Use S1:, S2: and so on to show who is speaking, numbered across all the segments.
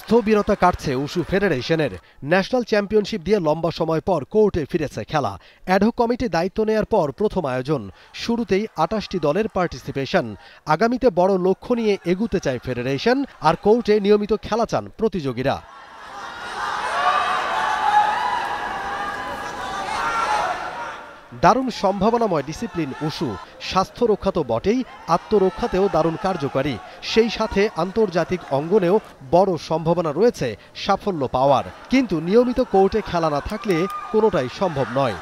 S1: স্থবিরতা কাটছে উশু ফেডারেশনের। National championship দিয়ে লম্বা সময় পর কোর্টে ফিরেছে খেলা। অ্যাডহক কমিটি দায়িত্ব নেয়ার পর প্রথম আয়োজন। শুরুতেই ২৮টি দলের পার্টিসিপেশন। আগামীতে বড় লক্ষ্য নিয়ে এগুতে চায় ফেডারেশন, আর কোর্টে নিয়মিত খেলা চান প্রতিযোগীরা। দারুণ সম্ভাবনাময় ডিসিপ্লিন উশু। স্বাস্থ্য রক্ষা তো বটেই, আত্মরক্ষাতেও দারুণ কার্যকারী। সেই সাথে আন্তর্জাতিক অঙ্গনেও বড় সম্ভাবনা রয়েছে সাফল্য পাওয়ার। কিন্তু নিয়মিত কোর্টে খেলা না থাকলে কোনোটাই সম্ভব নয়।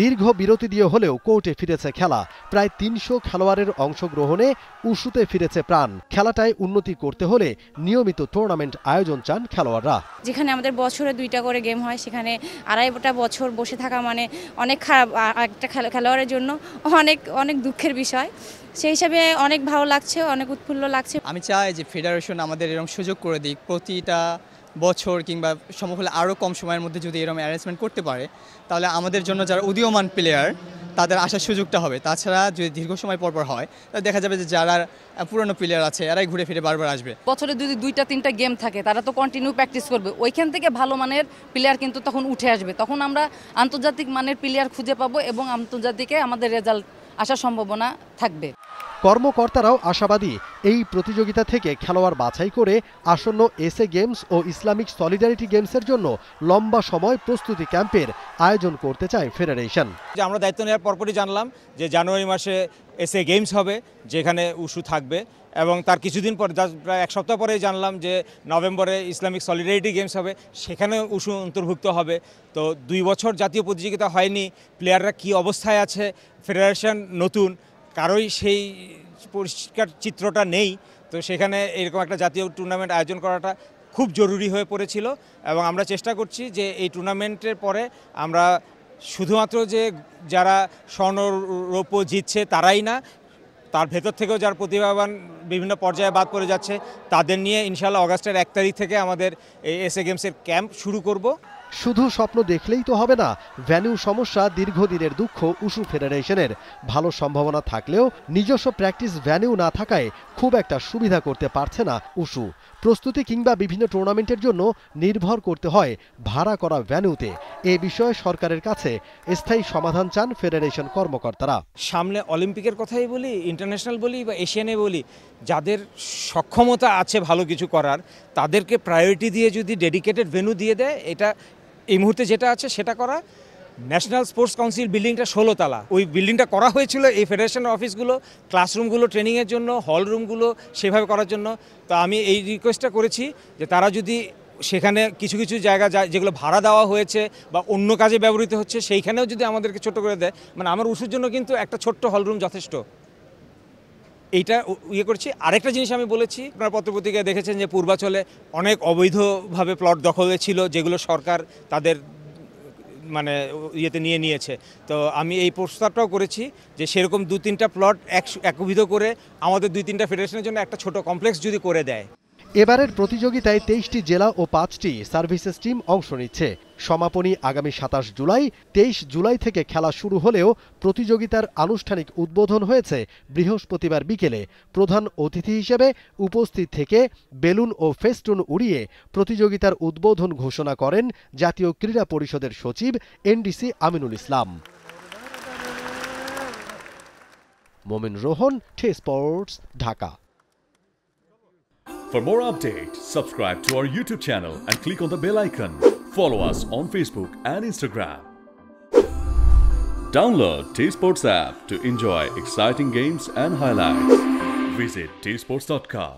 S1: দীর্ঘ বিরতি দিয়ে হলেও কোর্টে ফিরেছে খেলা। প্রায় ৩০০ খেলোয়াড়ের অংশগ্রহণে উশুতে ফিরেছে প্রাণ। খেলাটায় উন্নতি করতে হলে নিয়মিত টুর্নামেন্ট আয়োজন চান খেলোয়াড়রা।
S2: যেখানে আমাদের বছরে ২টা করে গেম হয়, সেখানে আড়াইটা বছর বসে থাকা মানে অনেক খারাপ, একটা খেলোয়াড়ের জন্য অনেক অনেক দুঃখের বিষয়। সেই হিসাবে অনেক ভালো লাগছে, অনেক উৎফুল্ল লাগছে।
S3: আমি চাই যে ফেডারেশন আমাদের এরকম সুযোগ করে দিক, প্রতিটা বছর কিংবা সম্ভব হলে আরও কম সময়ের মধ্যে যদি এরকম অ্যারেঞ্জমেন্ট করতে পারে, তাহলে আমাদের জন্য যারা উদীয়মান প্লেয়ার তাদের আসার সুযোগটা হবে। তাছাড়া যদি দীর্ঘ সময় পরপর হয়, তাহলে দেখা যাবে যে যারা পুরনো প্লেয়ার আছে এরাই ঘুরে ফিরে বারবার আসবে।
S4: বছরে যদি ২টা-৩টা গেম থাকে, তারা তো কন্টিনিউ প্র্যাকটিস করবে। ওইখান থেকে ভালো মানের প্লেয়ার কিন্তু তখন উঠে আসবে। তখন আমরা আন্তর্জাতিক মানের প্লেয়ার খুঁজে পাবো এবং আন্তর্জাতিকে আমাদের রেজাল্ট আসার সম্ভাবনা থাকবে।
S1: কর্মকর্তারাও আশাবাদী, এই প্রতিযোগিতা থেকে খেলোয়াড় বাছাই করে আসন্ন এসএ গেমস ও ইসলামিক সলিডারিটি গেমসের জন্য লম্বা সময় প্রস্তুতি ক্যাম্পের আয়োজন করতে চায় ফেডারেশন।
S5: আমরা দায়িত্ব নেওয়ার পরপরই জানলাম যে জানুয়ারি মাসে এসএ গেমস হবে, যেখানে উশু থাকবে, এবং তার কিছুদিন পর প্রায় এক সপ্তাহ পরেই জানলাম যে নভেম্বরে ইসলামিক সলিডারিটি গেমস হবে, সেখানে উশু অন্তর্ভুক্ত হবে। তো ২ বছর জাতীয় প্রতিযোগিতা হয়নি, প্লেয়াররা কি অবস্থায় আছে, ফেডারেশন নতুন, কারোই সেই পরিষ্কার চিত্রটা নেই। তো সেখানে এরকম একটা জাতীয় টুর্নামেন্ট আয়োজন করাটা খুব জরুরি হয়ে পড়েছিল, এবং আমরা চেষ্টা করছি যে এই টুর্নামেন্টের পরে আমরা শুধুমাত্র যে যারা স্বর্ণ রৌপ্য জিতছে তারাই না, তার ভেতর থেকেও যারা প্রতিভাবান বিভিন্ন পর্যায়ে বাদ পড়ে যাচ্ছে তাদের নিয়ে ইনশাআল্লাহ অগাস্টের ১ তারিখ থেকে আমাদের এই এসএ গেমসের ক্যাম্প শুরু করব।
S1: শুধু স্বপ্ন দেখলেই তো হবে না। ভ্যান্যু সমস্যা দীর্ঘদিনের দুঃখ উশু ফেডারেশনের। ভালো সম্ভাবনা থাকলেও নিজস্ব প্র্যাকটিস ভ্যান্যু না থাকায় খুব একটা সুবিধা করতে পারছে না উশু। প্রস্তুতি কিংবা বিভিন্ন টুর্নামেন্টের জন্য নির্ভর করতে হয় ভাড়া করা ভ্যান্যুতে। এ বিষয়ে সরকারের কাছে স্থায়ী সমাধান চান ফেডারেশন কর্মকর্তারা।
S5: সামনে অলিম্পিকের কথাই বলি, ইন্টারন্যাশনাল বলি বা এশিয়ানে বলি, যাদের সক্ষমতা আছে ভালো কিছু করার, তাদেরকে প্রায়োরিটি দিয়ে যদি ডেডিকেটেড ভেন্যু দিয়ে দেয়, এটা এই মুহূর্তে যেটা আছে সেটা করা। ন্যাশনাল স্পোর্টস কাউন্সিল বিল্ডিংটা ১৬ তলা, ওই বিল্ডিংটা করা হয়েছিল এই ফেডারেশনের অফিসগুলো, ক্লাসরুমগুলো ট্রেনিংয়ের জন্য, হল রুমগুলো সেভাবে করার জন্য। তো আমি এই রিকোয়েস্টটা করেছি যে তারা যদি সেখানে কিছু কিছু জায়গা যেগুলো ভাড়া দেওয়া হয়েছে বা অন্য কাজে ব্যবহৃত হচ্ছে, সেইখানেও যদি আমাদেরকে ছোট করে দেয়, মানে আমার উশুর জন্য কিন্তু একটা ছোট্ট হলরুম যথেষ্ট। এইটা করেছি। আরেকটা জিনিস আমি বলেছি, আপনার পত্রপত্রিকায় দেখেছেন যে পূর্বাচলে অনেক অবৈধভাবে প্লট দখলে ছিল, যেগুলো সরকার তাদের মানে নিয়ে নিয়েছে। তো আমি এই প্রস্তাবটাও করেছি যে সেরকম ২-৩টা প্লট একবিধ করে আমাদের ২-৩টা ফেডারেশনের জন্য একটা ছোট কমপ্লেক্স যদি করে দেয়।
S1: এবারের প্রতিযোগিতায় ২৩টি জেলা ও ৫টি সার্ভিসেস টিম অংশ নিচ্ছে। সমাপনী আগামী ২৭ জুলাই। ২৩ জুলাই থেকে খেলা শুরু হলেও প্রতিযোগিতার আনুষ্ঠানিক উদ্বোধন হয়েছে বৃহস্পতিবার বিকেলে। প্রধান অতিথি হিসেবে উপস্থিত থেকে বেলুন ও ফেস্টুন উড়িয়ে প্রতিযোগিতার উদ্বোধন ঘোষণা করেন জাতীয় ক্রীড়া পরিষদের সচিব এনডিসি আমিনুল ইসলাম। মোমিন রোহন, ঠে sports, Dhaka.
S6: For more updates, subscribe to our YouTube channel and click on the bell icon. Follow us on Facebook and Instagram. Download T-Sports app to enjoy exciting games and highlights. Visit tsports.com.